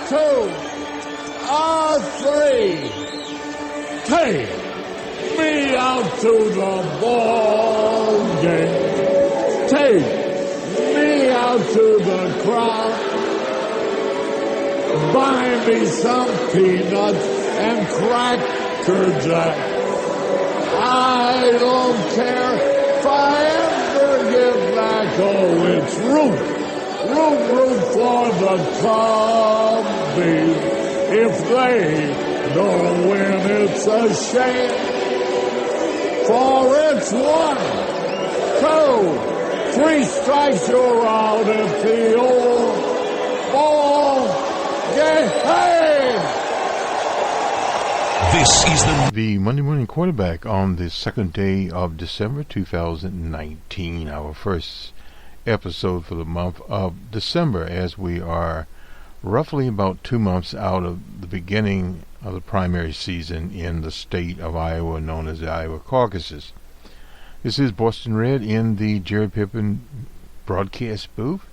two, three. Take me out to the ball game. Take me out to the crowd. Buy me some peanuts and Cracker Jack. I don't care if I ever get back. Oh, it's root for the Cubbies. If they don't win, it's a shame. For it's 1, 2, 3 strikes, you're out at the old ball game. Hey! This is the Monday Morning Quarterback on the second day of December 2019, our first episode for the month of December, as we are roughly about 2 months out of the beginning of the primary season in the state of Iowa, known as the Iowa caucuses. This is Boston Red in the Jerry Pippin broadcast booth.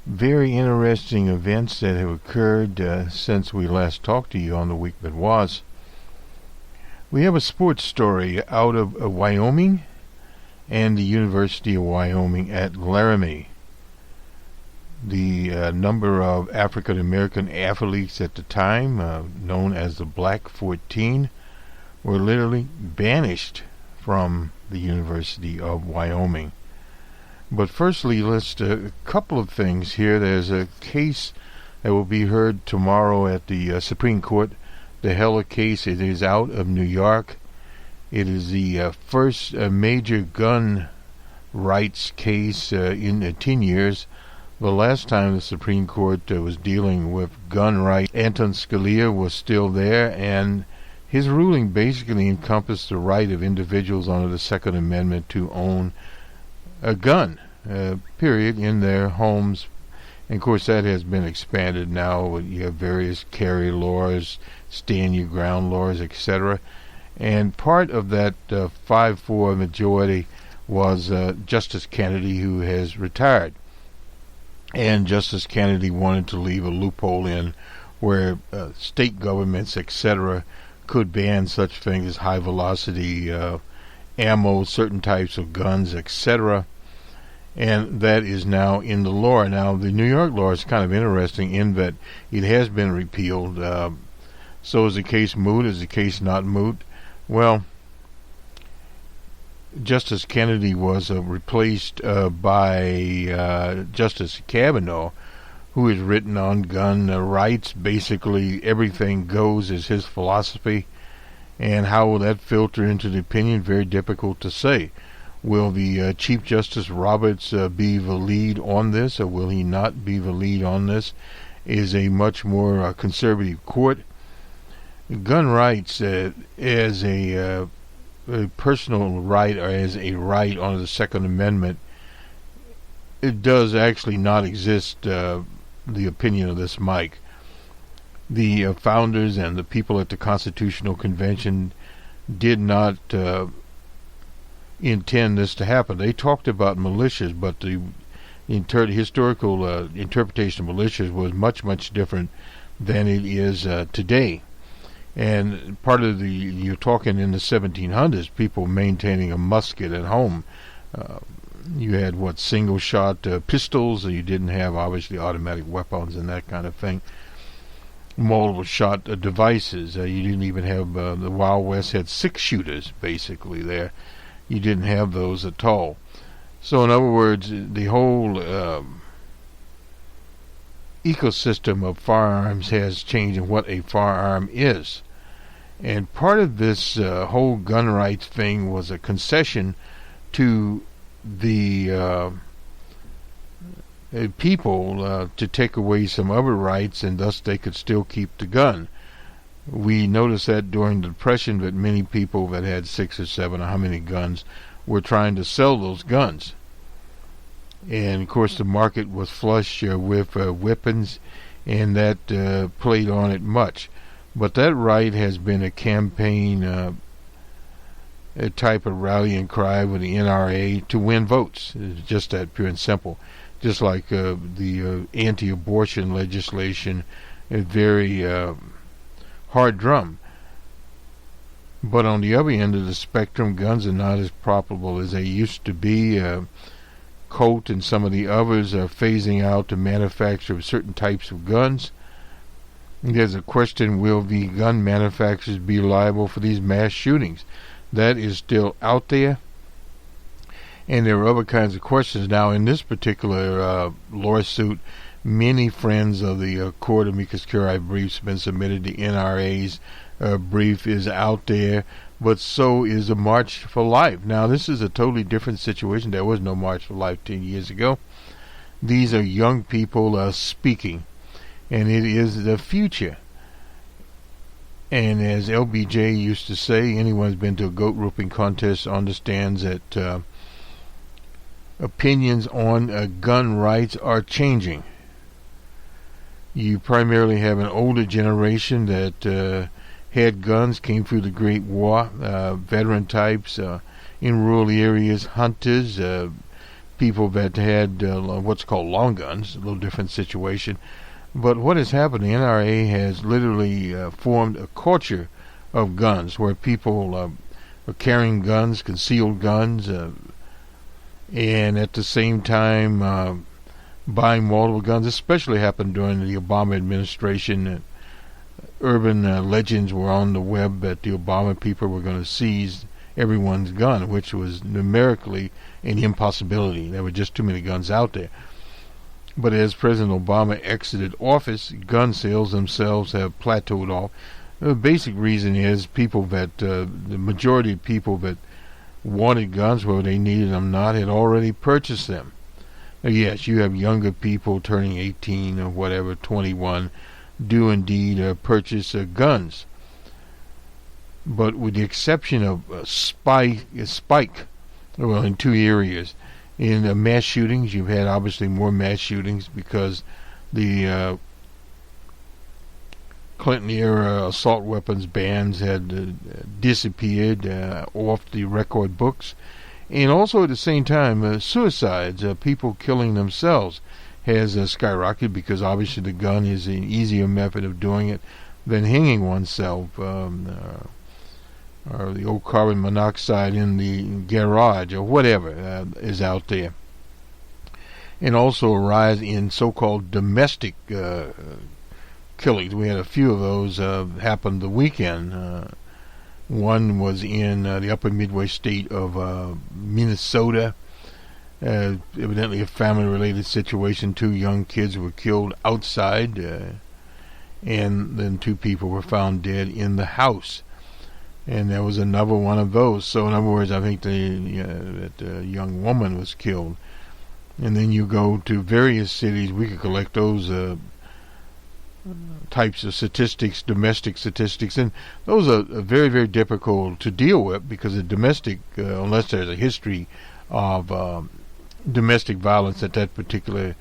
Very interesting events that have occurred since we last talked to you on the week that was. We have a sports story out of Wyoming and the University of Wyoming at Laramie. The number of African American athletes at the time, known as the Black 14, were literally banished from the University of Wyoming. But firstly, let's a couple of things here. There's a case that will be heard tomorrow at the Supreme Court. The Heller case, it is out of New York. It is the first major gun rights case in 10 years. The last time the Supreme Court was dealing with gun rights, Anton Scalia was still there, and his ruling basically encompassed the right of individuals under the Second Amendment to own a gun, period, in their homes. And of course that has been expanded now. You have various carry laws, stand your ground laws, etc. And part of that 5-4 majority was Justice Kennedy, who has retired. And Justice Kennedy wanted to leave a loophole in where state governments, etc., could ban such things as high-velocity ammo, certain types of guns, etc., and that is now in the law. Now, the New York law is kind of interesting in that it has been repealed. So is the case moot? Is the case not moot? Well, Justice Kennedy was replaced by Justice Kavanaugh, who has written on gun rights. Basically, everything goes is his philosophy. And how will that filter into the opinion? Very difficult to say. Will the Chief Justice Roberts be the lead on this, or will he not be the lead on this? Is a much more conservative court. Gun rights as a personal right, or as a right under the Second Amendment, it does actually not exist, the opinion of this Mike. The founders and the people at the Constitutional Convention did not intend this to happen. They talked about militias, but the historical interpretation of militias was much, much different than it is today. And part of you're talking in the 1700s, people maintaining a musket at home. You had single-shot pistols. You didn't have obviously automatic weapons and that kind of thing. Multiple-shot devices. You didn't even have the Wild West had 6-shooters basically there. You didn't have those at all. So in other words, the whole ecosystem of firearms has changed in what a firearm is. And part of this whole gun rights thing was a concession to the people to take away some other rights, and thus they could still keep the gun. We noticed that during the Depression that many people that had 6 or 7 or how many guns were trying to sell those guns. And of course the market was flush with weapons, and that played on it much. But that right has been a campaign, a type of rallying cry with the NRA to win votes. It's just that pure and simple. Just like the anti-abortion legislation very hard drum. But on the other end of the spectrum, guns are not as profitable as they used to be. Colt and some of the others are phasing out the manufacture of certain types of guns. There's a question, will the gun manufacturers be liable for these mass shootings? That is still out there. And there are other kinds of questions. Now, in this particular lawsuit, many friends of the court amicus curiae briefs have been submitted. The NRA's brief is out there, but so is a March for Life. Now, this is a totally different situation. There was no March for Life 10 years ago. These are young people speaking, and it is the future. And as LBJ used to say, anyone who's been to a goat roping contest understands that opinions on gun rights are changing. You primarily have an older generation that had guns, came through the Great War, veteran types, in rural areas, hunters, people that had what's called long guns, a little different situation. But what has happened, the NRA has literally formed a culture of guns where people are carrying guns, concealed guns, and at the same time buying multiple guns. Especially happened during the Obama administration. Urban legends were on the web that the Obama people were going to seize everyone's gun, which was numerically an impossibility. There were just too many guns out there. But as President Obama exited office, gun sales themselves have plateaued off. The basic reason is people that, the majority of people that wanted guns, whether they needed them or not, had already purchased them. Now, yes, you have younger people turning 18 or whatever, 21, do indeed purchase guns. But with the exception of spike, well, in two areas. In mass shootings, you've had obviously more mass shootings because the Clinton-era assault weapons bans had disappeared off the record books. And also at the same time, suicides, people killing themselves, has skyrocketed because obviously the gun is an easier method of doing it than hanging oneself, or the old carbon monoxide in the garage, or whatever is out there. And also a rise in so-called domestic killings. We had a few of those happen the weekend. One was in the upper Midway state of Minnesota. Evidently a family-related situation. 2 young kids were killed outside, and then 2 people were found dead in the house. And there was another one of those. So in other words, I think that the young woman was killed. And then you go to various cities. We could collect those types of statistics, domestic statistics, and those are very, very difficult to deal with because the domestic, unless there's a history of domestic violence at that particular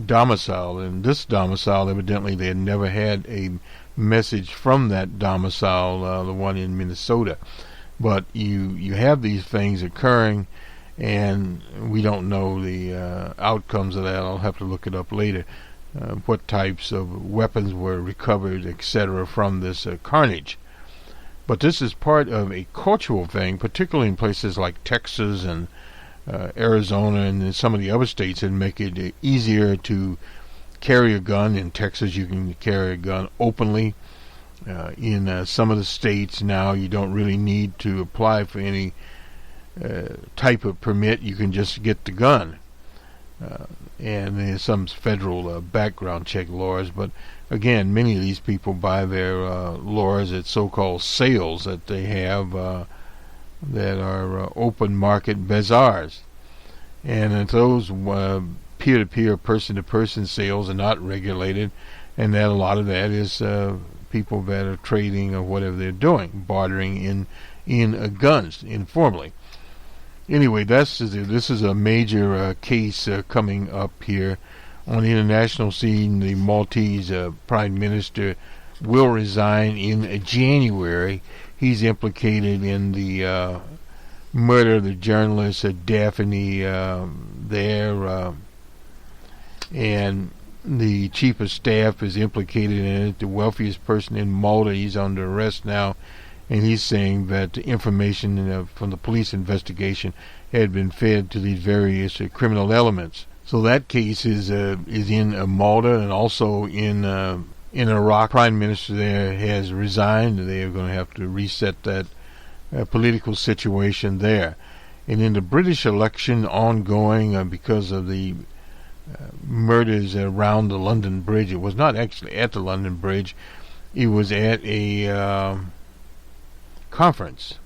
domicile. And this domicile, evidently, they had never had a message from that domicile, the one in Minnesota. But you have these things occurring, and we don't know the outcomes of that. I'll have to look it up later. What types of weapons were recovered, etc., from this carnage. But this is part of a cultural thing, particularly in places like Texas and Arizona and some of the other states that make it easier to carry a gun. In Texas, you can carry a gun openly. In some of the states now, you don't really need to apply for any type of permit. You can just get the gun. And there's some federal background check laws, but again, many of these people buy their laws at so-called sales that they have that are open market bazaars. And those peer-to-peer, person-to-person sales are not regulated, and that a lot of that is people that are trading or whatever they're doing, bartering in guns informally. Anyway, this is a major case coming up here on the international scene. The Maltese Prime Minister will resign in January. He's implicated in the murder of the journalist Daphne there, and The chief of staff is implicated in it. The wealthiest person in Malta, he's under arrest now, and he's saying that the information from the police investigation had been fed to these various criminal elements. So that case is in Malta, and also in Iraq. Prime Minister there has resigned. They are going to have to reset that political situation there. And in the British election ongoing, because of the murders around the London Bridge, it was not actually at the London Bridge, it was at a conference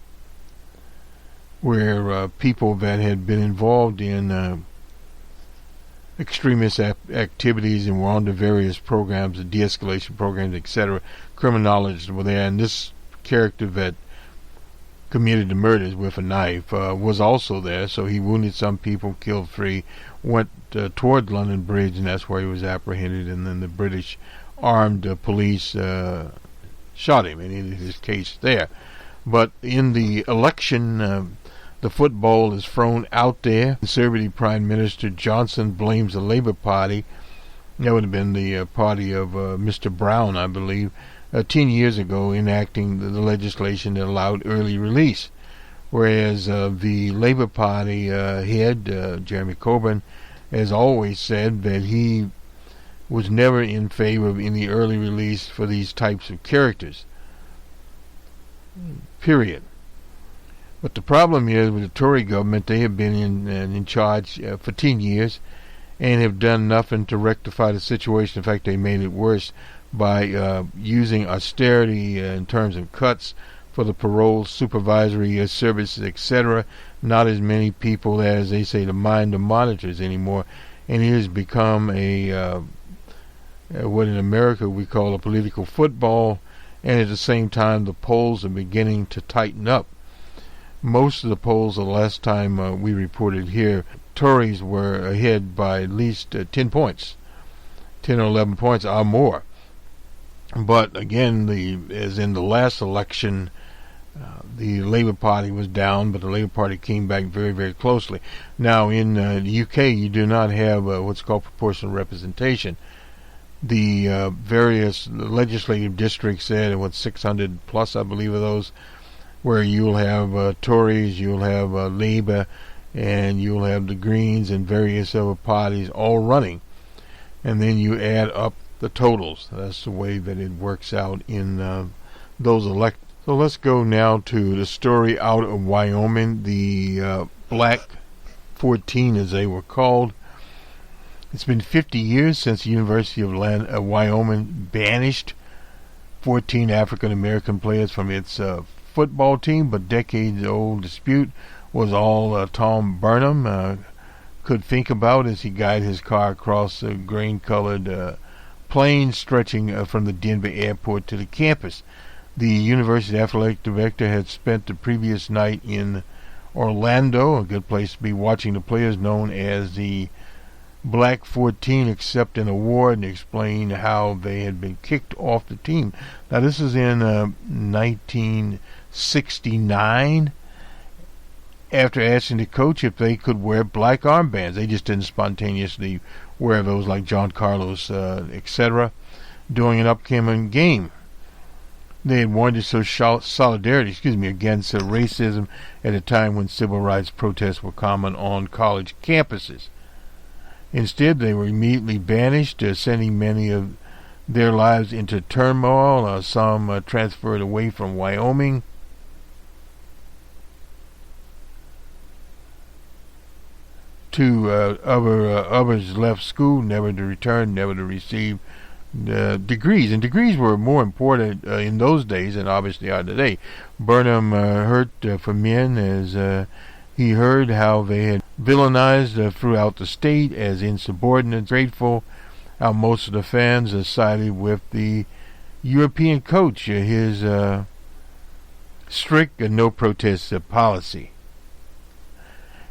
where people that had been involved in extremist activities and were on the various programs, the de-escalation programs, etc., criminologists were there, and this character that committed the murders with a knife was also there. So he wounded some people, killed 3, went toward London Bridge, and that's where he was apprehended, and then the British armed police shot him, and ended his case there. But in the election, the football is thrown out there. Conservative Prime Minister Johnson blames the Labour Party. That would have been the party of Mr. Brown, I believe, 10 years ago, enacting the legislation that allowed early release. Whereas the Labour Party head, Jeremy Corbyn, has always said that he was never in favor of any early release for these types of characters. Period. But the problem is with the Tory government, they have been in charge for 10 years and have done nothing to rectify the situation. In fact, they made it worse by using austerity in terms of cuts for the parole, supervisory services, etc. Not as many people, as they say, to mind the monitors anymore, and it has become a what in America we call a political football. And at the same time, the polls are beginning to tighten up. Most of the polls, the last time we reported here, Tories were ahead by at least 10 points, 10 or 11 points or more. But again, as in the last election, the Labour Party was down, but the Labour Party came back very, very closely. Now, in the UK, you do not have what's called proportional representation. The various legislative districts there, 600 plus, I believe, of those, where you'll have Tories, you'll have Labour, and you'll have the Greens and various other parties all running. And then you add up the totals. That's the way that it works out in those elections. So let's go now to the story out of Wyoming, the Black 14, as they were called. It's been 50 years since the University of Wyoming banished 14 African-American players from its football team, but decades-old dispute was all Tom Burnham could think about as he guided his car across the grain-colored plain stretching from the Denver airport to the campus. The university athletic director had spent the previous night in Orlando, a good place to be, watching the players known as the Black 14 accept an award and explain how they had been kicked off the team. Now, this is in 1969. After asking the coach if they could wear black armbands, they just didn't spontaneously wear those like John Carlos, etc., during an upcoming game. They had wanted to show solidarity, against racism at a time when civil rights protests were common on college campuses. Instead, they were immediately banished, sending many of their lives into turmoil. Some transferred away from Wyoming. Others left school, never to return, never to receive degrees. And degrees were more important in those days than obviously are today. Burnham heard from men as he heard how they had villainized throughout the state as insubordinate, grateful, how most of the fans sided with the European coach, his strict and no protest policy.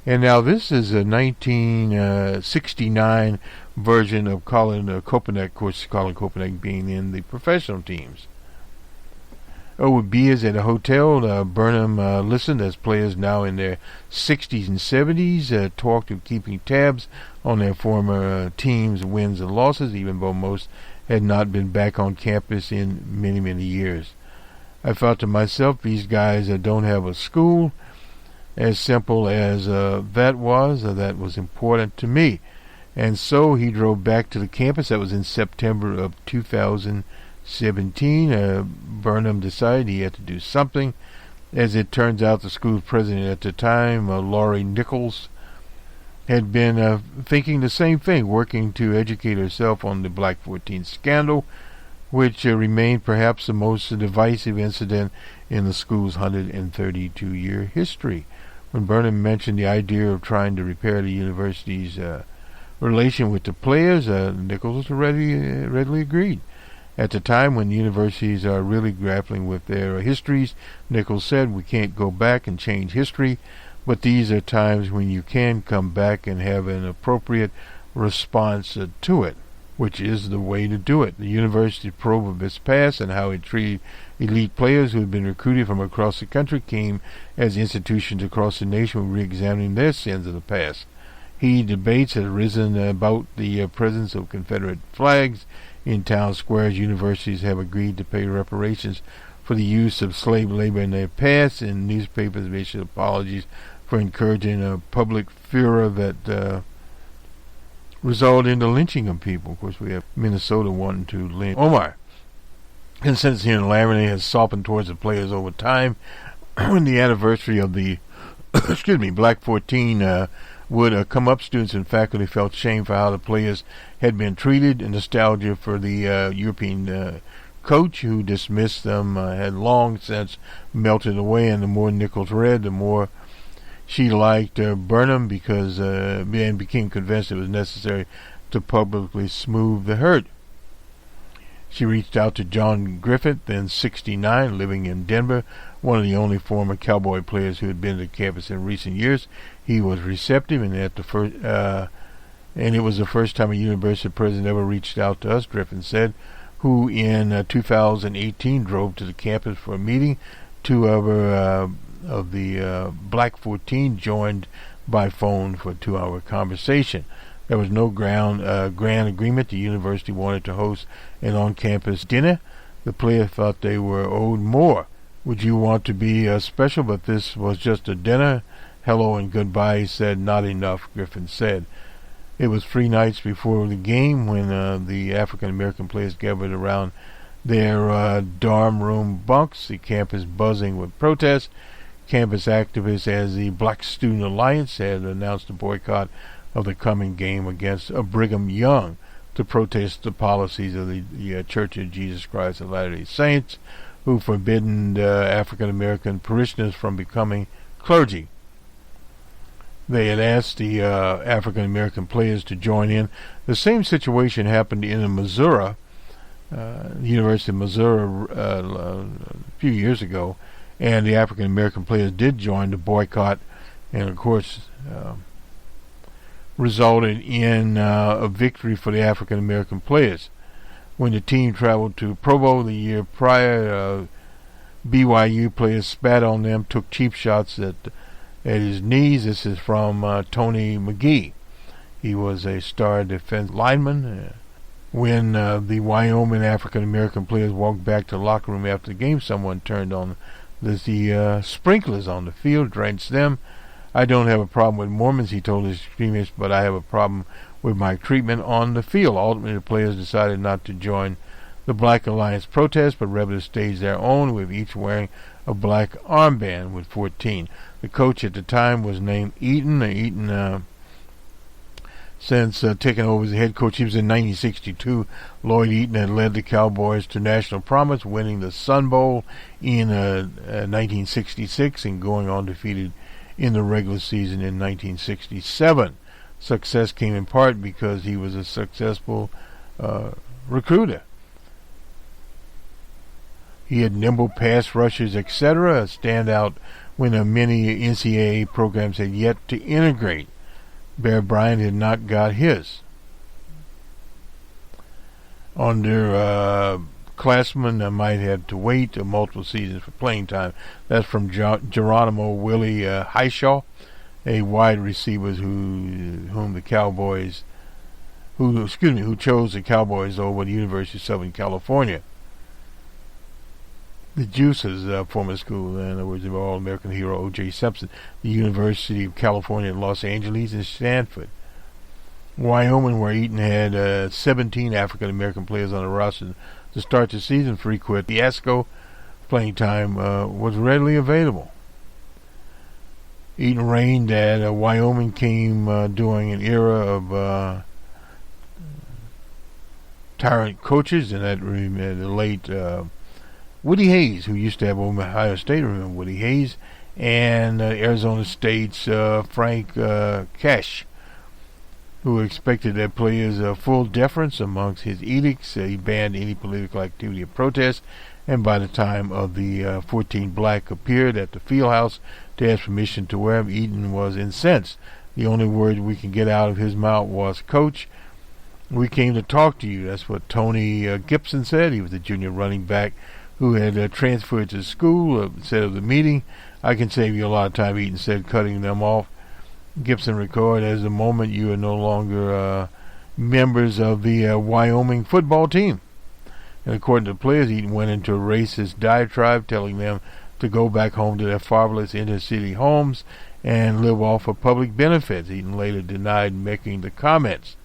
And now this is a 1969 version of Colin Kaepernick, of course, Colin Kaepernick being in the professional teams. Over beers at a hotel, Burnham listened as players now in their 60s and 70s talked of keeping tabs on their former teams' wins and losses, even though most had not been back on campus in many, many years. I thought to myself, these guys don't have a school. As simple as that was important to me. And so he drove back to the campus. That was in September of 2017. Burnham decided he had to do something. As it turns out, the school president at the time, Laurie Nichols, had been thinking the same thing, working to educate herself on the Black 14 scandal, which remained perhaps the most divisive incident in the school's 132-year history. When Burnham mentioned the idea of trying to repair the university's relation with the players, Nichols readily agreed. At the time when universities are really grappling with their histories, Nichols said, we can't go back and change history, but these are times when you can come back and have an appropriate response to it, which is the way to do it. The university probe of its past and how it treated elite players who had been recruited from across the country came as institutions across the nation were re-examining their sins of the past. Heated debates had arisen about the presence of Confederate flags in town squares. Universities have agreed to pay reparations for the use of slave labor in their past, and newspapers have issued apologies for encouraging a public furor that resulted in the lynching of people. Of course, we have Minnesota wanting to lynch Omar. Consensus here in Laramie has softened towards the players over time. When the anniversary of the Black 14 would come up, students and faculty felt shame for how the players had been treated, and nostalgia for the European coach who dismissed them had long since melted away. And the more Nichols read, the more she liked Burnham because and became convinced it was necessary to publicly smooth the hurt. She reached out to John Griffith, then 69, living in Denver, one of the only former Cowboy players who had been to campus in recent years. He was receptive, and it was the first time a university president ever reached out to us, Griffith said, who in 2018 drove to the campus for a meeting. Two of the Black 14 joined by phone for a 2-hour conversation. There was no grand agreement. The university wanted to host an on-campus dinner. The players thought they were owed more. Would you want to be special? But this was just a dinner. Hello and goodbye, he said. Not enough, Griffin said. It was 3 nights before the game when the African-American players gathered around their dorm room bunks, the campus buzzing with protests. Campus activists as the Black Student Alliance had announced a boycott of the coming game against Brigham Young to protest the policies of the Church of Jesus Christ of Latter-day Saints, who forbidden African-American parishioners from becoming clergy. They had asked the African-American players to join in. The same situation happened in Missouri, the University of Missouri, a few years ago, and the African-American players did join the boycott, and of course resulted in a victory for the African-American players. When the team traveled to Provo the year prior, BYU players spat on them, took cheap shots at his knees. This is from Tony McGee. He was a star defense lineman. When the Wyoming African-American players walked back to the locker room after the game, someone turned on the sprinklers on the field, drenched them. I don't have a problem with Mormons, he told his extremists, but I have a problem with my treatment on the field. Ultimately, the players decided not to join the Black Alliance protest, but rather to stage their own, with each wearing a black armband with 14. The coach at the time was named Eaton. Eaton, since taking over as the head coach, he was in 1962. Lloyd Eaton had led the Cowboys to national prominence, winning the Sun Bowl in 1966 and going undefeated in the regular season in 1967. Success came in part because he was a successful recruiter. He had nimble pass rushers, etc., a standout when many NCAA programs had yet to integrate. Bear Bryant had not got his. Under upperclassmen might have to wait multiple seasons for playing time. That's from Geronimo Willie Highshaw, a wide receiver who chose the Cowboys over the University of Southern California. The Juice's former school, in other words, the All-American hero O.J. Simpson, the University of California at Los Angeles, and Stanford. Wyoming, where Eaton had 17 African-American players on the roster to start the season, frequent fiasco. Playing time was readily available. Eaton reigned at Wyoming came during an era of tyrant coaches, and that the late Woody Hayes, who used to have Ohio State, remember Woody Hayes, and Arizona State's Frank Cash, who expected their players full deference amongst his edicts. He banned any political activity or protest, and by the time of the 14 black appeared at the field house to ask permission to wear them, Eaton was incensed. The only word we can get out of his mouth was, "Coach, we came to talk to you." That's what Tony Gibson said. He was the junior running back who had transferred to school. Said of the meeting, "I can save you a lot of time," Eaton said, cutting them off. Gibson recorded, "As the moment you are no longer members of the Wyoming football team." And according to the players, Eaton went into a racist diatribe, telling them to go back home to their fatherless inner-city homes and live off of public benefits. Eaton later denied making the comments,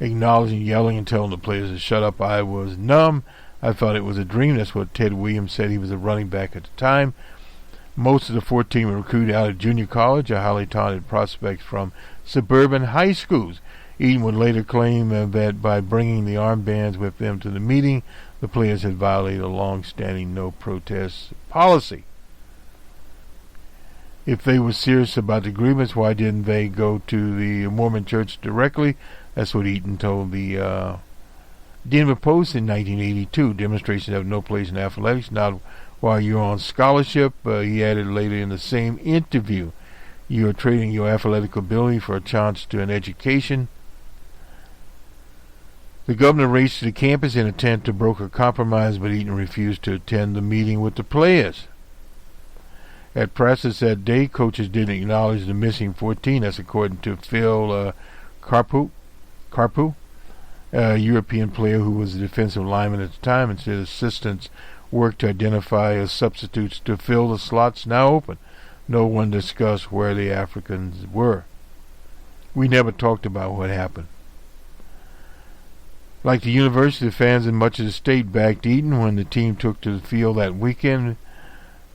acknowledging yelling and telling the players to shut up. "I was numb. I thought it was a dream." That's what Ted Williams said. He was a running back at the time. Most of the 14 were recruited out of junior college, a highly talented prospects from suburban high schools. Eaton would later claim that by bringing the armbands with them to the meeting, the players had violated a long-standing no-protest policy. If they were serious about the grievance, why didn't they go to the Mormon church directly? That's what Eaton told the Denver Post in 1982. "Demonstrations have no place in athletics, not while you're on scholarship." He added later in the same interview, "You are trading your athletic ability for a chance to an education." The governor raced to the campus in an attempt to broker a compromise, but Eaton refused to attend the meeting with the players. At practice that day, coaches didn't acknowledge the missing 14. That's according to Phil Carpu, a European player who was a defensive lineman at the time, and said assistants worked to identify substitutes to fill the slots now open. No one discussed where the Africans were. "We never talked about what happened." Like the university, fans in much of the state backed Eaton when the team took to the field that weekend.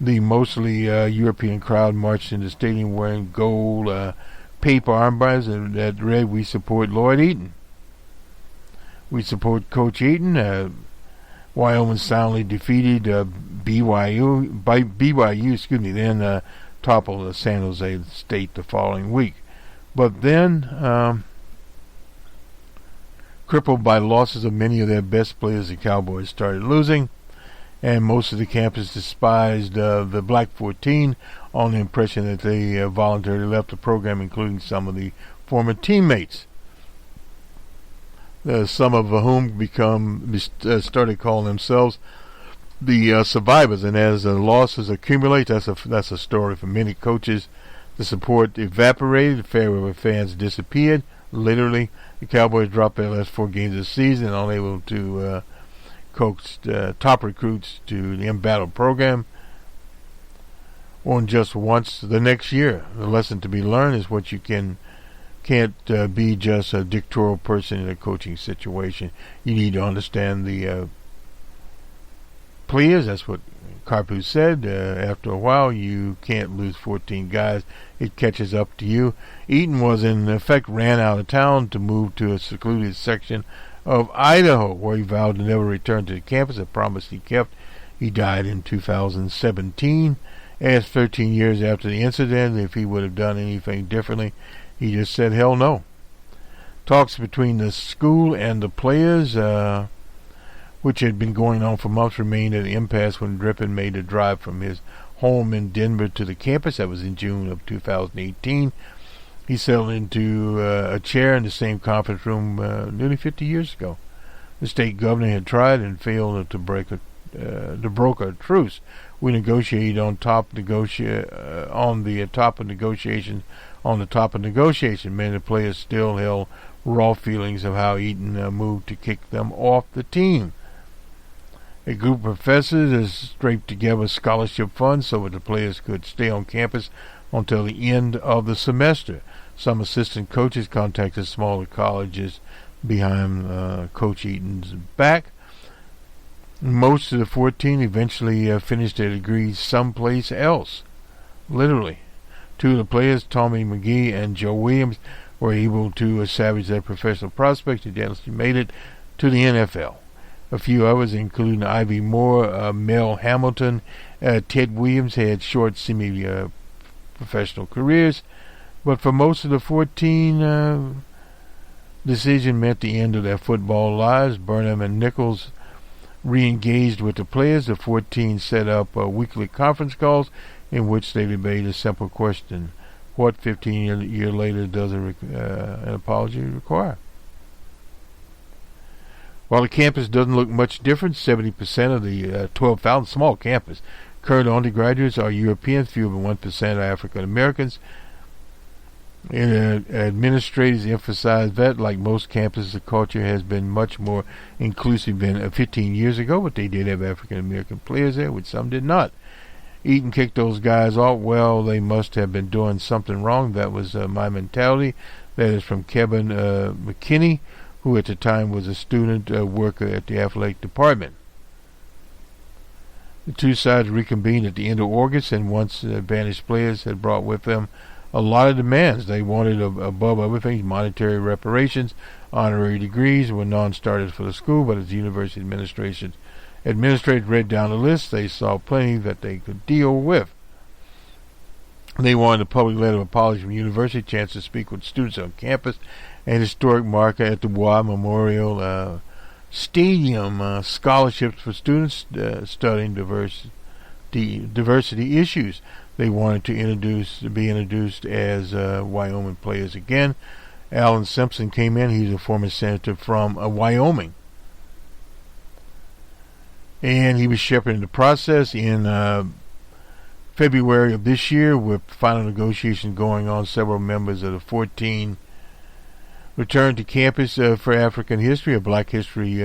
The mostly European crowd marched into the stadium wearing gold paper armbands that read, "We support Lloyd Eaton. We support Coach Eaton." Wyoming soundly defeated BYU, then toppled San Jose State the following week. But then, crippled by losses of many of their best players, the Cowboys started losing, and most of the campus despised the Black 14 on the impression that they voluntarily left the program, including some of the former teammates. Some of whom started calling themselves the survivors, and as the losses accumulate, that's a story for many coaches. The support evaporated, Fairweather fans disappeared. Literally, the Cowboys dropped their last 4 games of the season, unable to coach top recruits to the embattled program. On just once the next year, the lesson to be learned is what you can't be just a dictatorial person in a coaching situation. You need to understand the players. That's what Carpu said. After a while, you can't lose 14 guys. It catches up to you. Eaton was in effect ran out of town to move to a secluded section of Idaho, where he vowed to never return to the campus, a promise he kept. He died in 2017. Asked 13 years after the incident if he would have done anything differently, he just said, "Hell no." Talks between the school and the players, which had been going on for months, remained at an impasse when Drippin made the drive from his home in Denver to the campus. That was in June of 2018. He settled into a chair in the same conference room nearly 50 years ago. The state governor had tried and failed to broker a truce. We negotiated on the top of negotiations. Many of the players still held raw feelings of how Eaton moved to kick them off the team. A group of professors has scraped together scholarship funds so that the players could stay on campus until the end of the semester. Some assistant coaches contacted smaller colleges behind Coach Eaton's back. Most of the 14 eventually finished their degrees someplace else. Literally. Two of the players, Tommy McGee and Joe Williams, were able to salvage their professional prospects and eventually made it to the NFL. A few others, including Ivy Moore, Mel Hamilton, Ted Williams, had short semi-professional careers. But for most of the 14, decision meant the end of their football lives. Burnham and Nichols re-engaged with the players. The 14 set up weekly conference calls in which they debated a simple question: what 15 years later does an apology require? While the campus doesn't look much different, 70% of the 12,000 small campus current undergraduates are Europeans, fewer than 1% are African Americans. Administrators emphasize that, like most campuses, the culture has been much more inclusive than 15 years ago, but they did have African American players there, which some did not. Eaton kicked those guys off. Well, they must have been doing something wrong. That was my mentality. That is from Kevin McKinney, who at the time was a student worker at the athletic department. The two sides reconvened at the end of August, and once banished players had brought with them a lot of demands. They wanted, above other things, monetary reparations. Honorary degrees were non-starters for the school, but as the university administrators read down the list, they saw plenty that they could deal with. They wanted a public letter of apology from the university, chance to speak with students on campus, an historic marker at the War Memorial Stadium, scholarships for students studying diversity issues. They wanted to be introduced as Wyoming players again. Alan Simpson came in. He's a former senator from Wyoming. And he was shepherding the process in February of this year, with final negotiations going on. Several members of the 14 returned to campus for African History, a Black History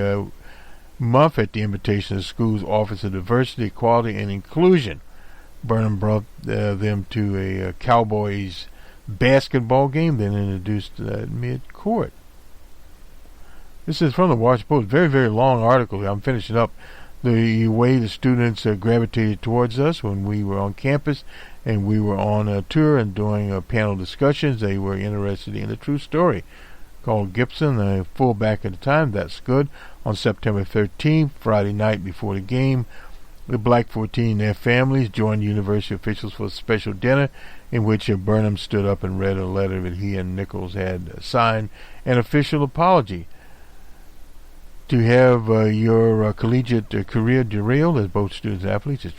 Month, at the invitation of the school's Office of Diversity, Equality, and Inclusion. Burnham brought them to a Cowboys basketball game, then introduced mid-court. This is from the Washington Post. Very, very long article. I'm finishing up the way the students gravitated towards us when we were on campus and we were on a tour and doing panel discussions. They were interested in the true story. Called Gibson, a fullback at the time. That's good. On September 13th, Friday night before the game, the Black 14 and their families joined university officials for a special dinner in which Burnham stood up and read a letter that he and Nichols had signed, an official apology. To have your collegiate career derailed as both students and athletes is a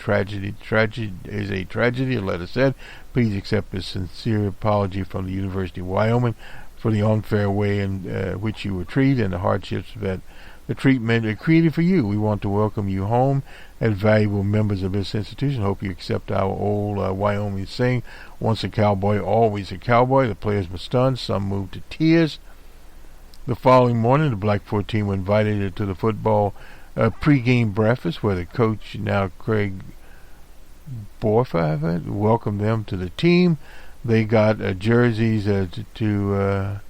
tragedy, the letter said. Please accept a sincere apology from the University of Wyoming for the unfair way in which you were treated and the hardships that the treatment created for you. We want to welcome you home as valuable members of this institution. Hope you accept our old Wyoming saying, once a cowboy, always a cowboy. The players were stunned. Some moved to tears. The following morning, the Black 14 were invited to the football pregame breakfast where the coach, now Craig Borfa, welcomed them to the team. They got jerseys to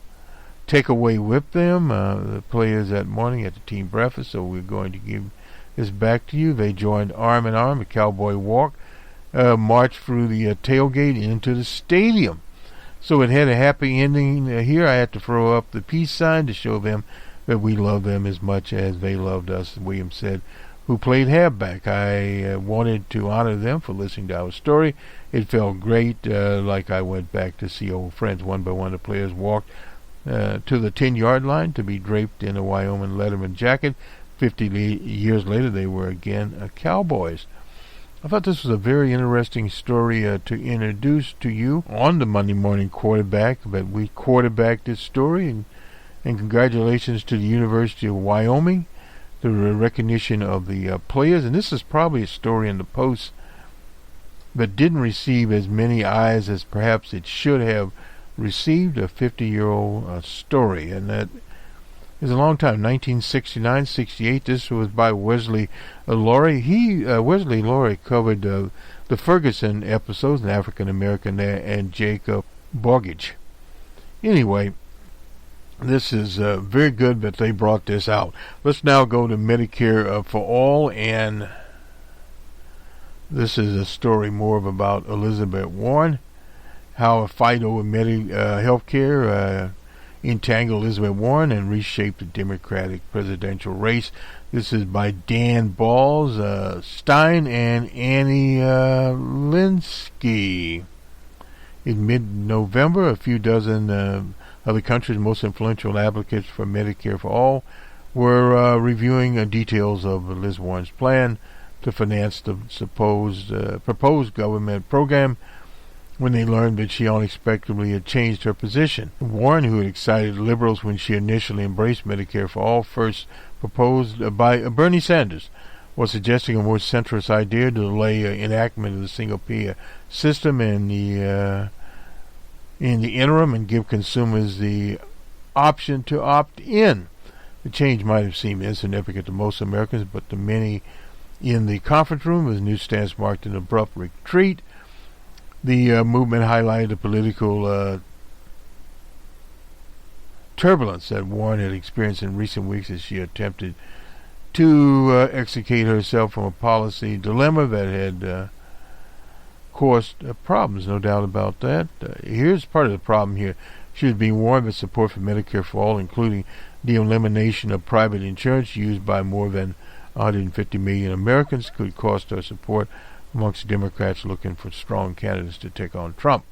take away with them, the players that morning at the team breakfast, so we're going to give this back to you. They joined arm in arm, a cowboy walk, marched through the tailgate into the stadium. So it had a happy ending here. I had to throw up the peace sign to show them that we love them as much as they loved us, Williams said, who played halfback. I wanted to honor them for listening to our story. It felt great, like I went back to see old friends. One by one, the players walked to the 10-yard line to be draped in a Wyoming Letterman jacket. 50 years later, they were again Cowboys. I thought this was a very interesting story to introduce to you on the Monday Morning Quarterback, but we quarterbacked this story, and congratulations to the University of Wyoming the recognition of the players. And this is probably a story in the Post that didn't receive as many eyes as perhaps it should have received. A 50-year-old story, and that is a long time. 1969-68. This was by Wesley Laurie. Wesley Laurie covered the Ferguson episodes, an African American there, and Jacob Boggage. Anyway, this is very good that they brought this out. Let's now go to Medicare for All, and this is a story more of about Elizabeth Warren, how a fight over health care entangled Elizabeth Warren and reshaped the Democratic presidential race. This is by Dan Balls, Stein, and Annie Linsky. In mid-November, a few dozen of the country's most influential advocates for Medicare for All were reviewing details of Liz Warren's plan to finance the proposed government program when they learned that she unexpectedly had changed her position. Warren, who had excited liberals when she initially embraced Medicare for All, first proposed by Bernie Sanders, was suggesting a more centrist idea to delay enactment of the single-payer system in the interim and give consumers the option to opt in. The change might have seemed insignificant to most Americans, but to many in the conference room, as new stance marked an abrupt retreat. The movement highlighted the political turbulence that Warren had experienced in recent weeks as she attempted to extricate herself from a policy dilemma that had caused problems, no doubt about that. Here's part of the problem here. She was being warned that support for Medicare for All, including the elimination of private insurance used by more than 150 million Americans, could cost her support amongst Democrats looking for strong candidates to take on Trump.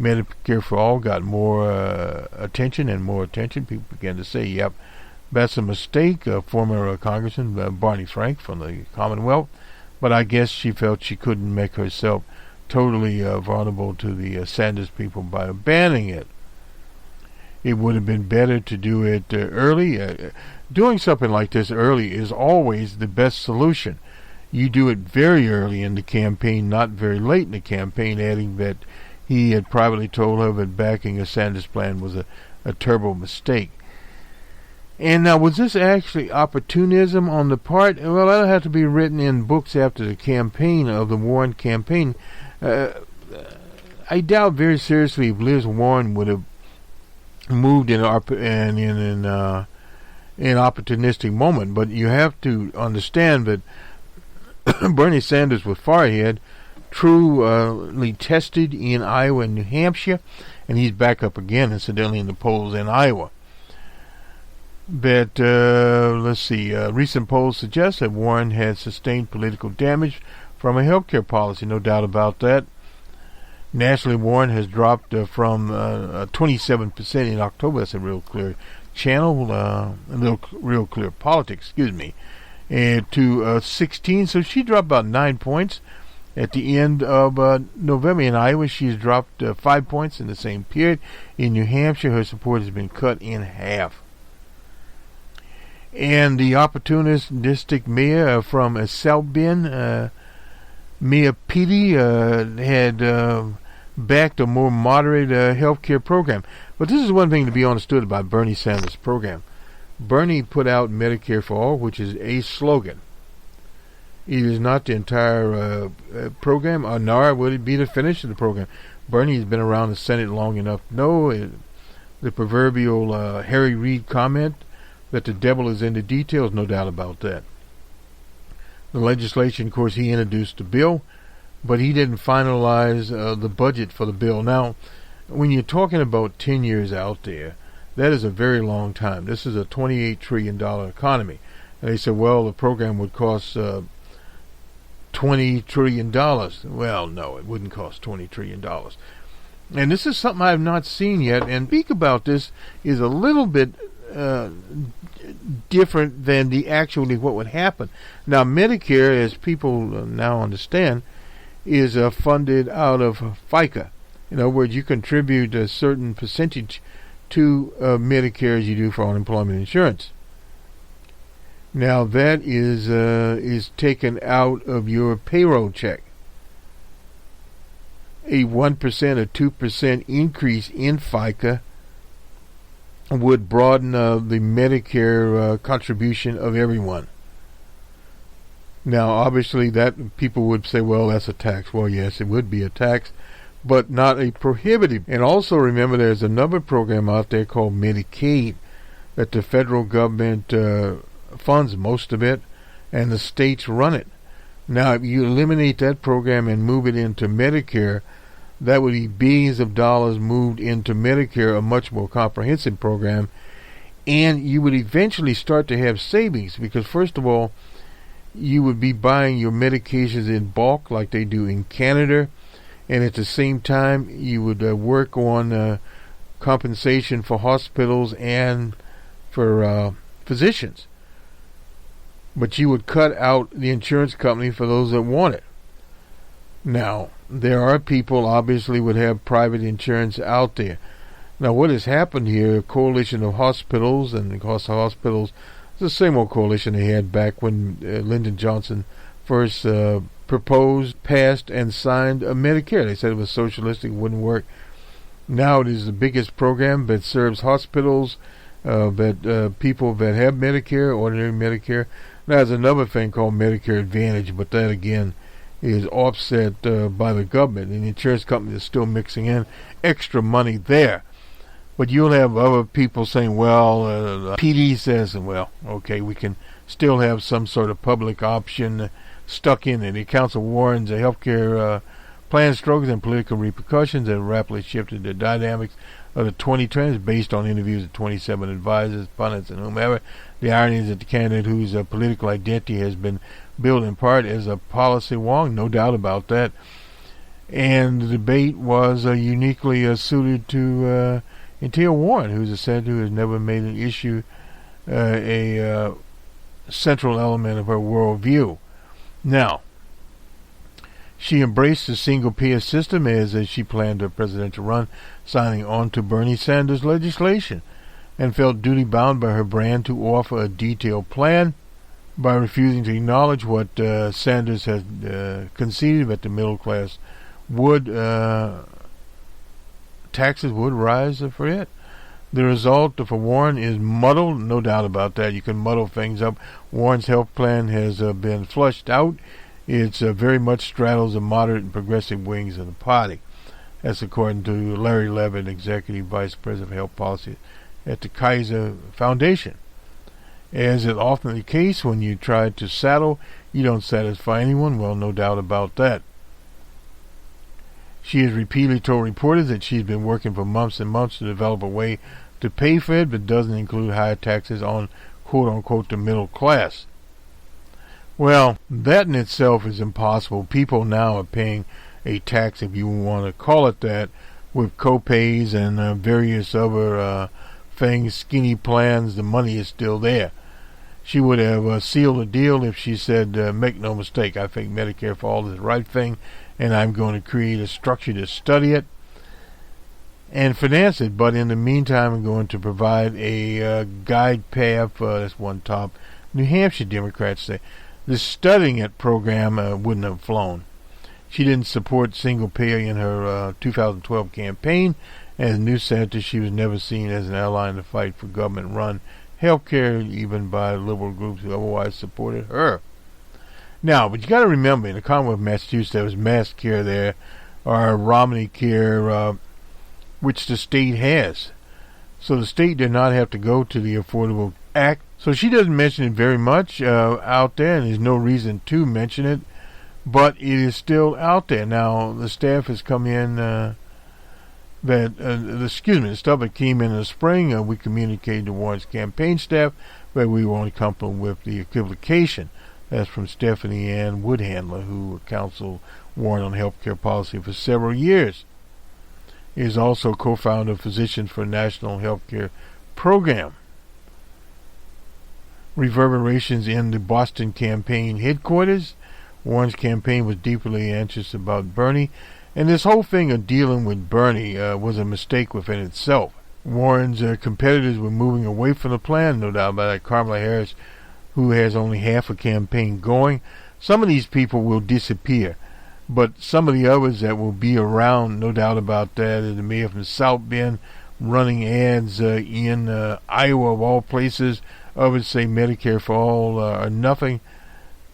Medicare for All got more attention and more attention. People began to say, yep, that's a mistake. Former Congressman Barney Frank from the Commonwealth. But I guess she felt she couldn't make herself totally vulnerable to the Sanders people by banning it. It would have been better to do it early. Doing something like this early is always the best solution. You do it very early in the campaign, not very late in the campaign, adding that he had privately told her that backing a Sanders plan was a terrible mistake. And now, was this actually opportunism on the part? Well, that'll have to be written in books after the campaign of the Warren campaign. I doubt very seriously if Liz Warren would have moved in an opportunistic moment, but you have to understand that Bernie Sanders was far ahead, truly tested in Iowa and New Hampshire, and he's back up again, incidentally, in the polls in Iowa. But let's see, recent polls suggest that Warren had sustained political damage from a health care policy, no doubt about that. Nationally, Warren has dropped from 27% in October. That's a real clear channel, real clear politics, excuse me, to 16. So she dropped about 9 points at the end of November. In Iowa, she's dropped 5 points in the same period. In New Hampshire, her support has been cut in half. And the opportunistic mayor from Selbin, Mayor Pippin, had backed a more moderate health care program. But this is one thing to be understood about Bernie Sanders' program. Bernie put out Medicare for All, which is a slogan. It is not the entire program, nor would it be the finish of the program. Bernie has been around the Senate long enough to know the proverbial Harry Reid comment that the devil is in the details, no doubt about that. The legislation, of course, he introduced the bill, but he didn't finalize the budget for the bill. Now, when you're talking about 10 years out there, that is a very long time. This is a $28 trillion economy. And they said, well, the program would cost $20 trillion. Well, no, it wouldn't cost $20 trillion. And this is something I have not seen yet. And speak about this is a little bit different than what would happen. Now, Medicare, as people now understand, is funded out of FICA. In other words, you contribute a certain percentage to Medicare as you do for unemployment insurance. Now that is taken out of your payroll check. A 1% or 2% increase in FICA would broaden the Medicare contribution of everyone. Now, obviously, that people would say, well, that's a tax. Well, yes, it would be a tax, but not a prohibitive. And also remember, there's another program out there called Medicaid that the federal government funds most of it, and the states run it. Now, if you eliminate that program and move it into Medicare, that would be billions of dollars moved into Medicare, a much more comprehensive program, and you would eventually start to have savings because, first of all, you would be buying your medications in bulk like they do in Canada, and at the same time, you would work on compensation for hospitals and for physicians. But you would cut out the insurance company for those that want it. Now, there are people obviously would have private insurance out there. Now, what has happened here, a coalition of hospitals, and of course the hospitals, it's the same old coalition they had back when Lyndon Johnson first proposed, passed, and signed a Medicare. They said it was socialistic, wouldn't work. Now it is the biggest program that serves hospitals, that people that have Medicare, ordinary Medicare. Now, there's another thing called Medicare Advantage, but that again is offset by the government, and the insurance company is still mixing in extra money there. But you'll have other people saying, well, PD says, well, okay, we can still have some sort of public option stuck in it. The council warns the healthcare plan struggles and political repercussions that rapidly shifted the dynamics of the 2020s based on interviews with 27 advisors, pundits, and whomever. The irony is that the candidate whose political identity has been built in part as a policy wong, no doubt about that. And the debate was uniquely suited to Tia Warren, who's said who has never made an issue a central element of her worldview. Now, she embraced the single-payer system as she planned her presidential run, signing on to Bernie Sanders' legislation, and felt duty-bound by her brand to offer a detailed plan. By refusing to acknowledge what Sanders had conceded that the middle class would, taxes would rise for it. The result for Warren is muddled, no doubt about that. You can muddle things up. Warren's health plan has been flushed out. It's very much straddles the moderate and progressive wings of the party. That's according to Larry Levitt, Executive Vice President of Health Policy at the Kaiser Foundation. As is often the case, when you try to saddle, you don't satisfy anyone. Well, no doubt about that. She has repeatedly told reporters that she's been working for months and months to develop a way to pay for it, but doesn't include higher taxes on quote-unquote the middle class. Well, that in itself is impossible. People now are paying a tax, if you want to call it that, with co-pays and various other things, skinny plans. The money is still there. She would have sealed the deal if she said, make no mistake, I think Medicare for All is the right thing, and I'm going to create a structure to study it and finance it. But in the meantime, I'm going to provide a guide path. That's one top New Hampshire Democrats say. The studying it program wouldn't have flown. She didn't support single payer in her 2012 campaign. As a new senator, she was never seen as an ally in the fight for government-run health care, even by liberal groups who otherwise supported her. Now, but you got to remember, in the Commonwealth of Massachusetts, there was mass care there, or Romney care, which the state has. So the state did not have to go to the Affordable Act. So she doesn't mention it very much out there, and there's no reason to mention it, but it is still out there. Now, the staff has come in, the stuff that came in the spring, we communicated to Warren's campaign staff, but we were only comfortable with the equivocation. That's from Stephanie Ann Woodhandler, who counseled Warren on health care policy for several years. He is also co-founder of Physicians for National Health Care Program. Reverberations in the Boston campaign headquarters. Warren's campaign was deeply anxious about Bernie, and this whole thing of dealing with Bernie was a mistake within itself. Warren's competitors were moving away from the plan, no doubt about that. Kamala Harris who has only half a campaign going. Some of these people will disappear, but some of the others that will be around, no doubt about that, is the mayor from South Bend running ads in Iowa, of all places. Others say Medicare for all or nothing.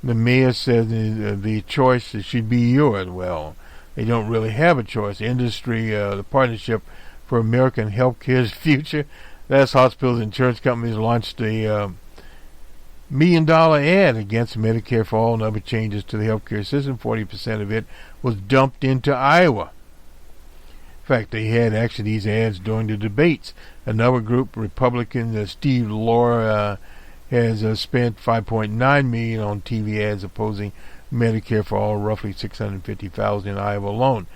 The mayor said the choice should be yours. Well, they don't really have a choice. Industry, the Partnership for American Healthcare's Future, that's hospitals and insurance companies, launched a $1 million ad against Medicare for all and other changes to the healthcare system. 40% of it was dumped into Iowa. In fact, they had actually these ads during the debates. Another group, Republican Steve Laura, has spent $5.9 million on TV ads opposing Medicare for all, roughly $650,000 in Iowa alone.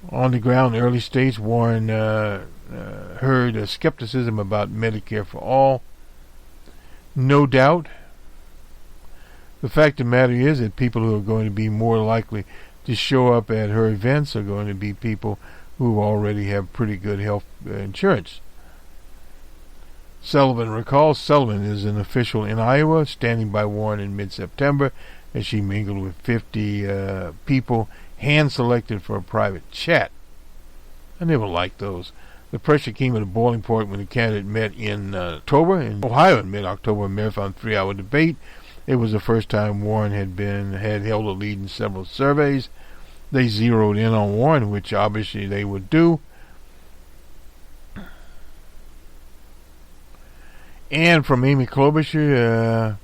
On the ground, early states, Warren heard skepticism about Medicare for all. No doubt. The fact of the matter is that people who are going to be more likely to show up at her events are going to be people who already have pretty good health insurance. Sullivan recalls Sullivan is an official in Iowa, standing by Warren in mid-September as she mingled with 50 people hand-selected for a private chat. I never liked those. The pressure came at a boiling point when the candidate met in October in Ohio, in mid-October, a marathon 3-hour debate. It was the first time Warren had held a lead in several surveys. They zeroed in on Warren, which obviously they would do. And from Amy Klobuchar,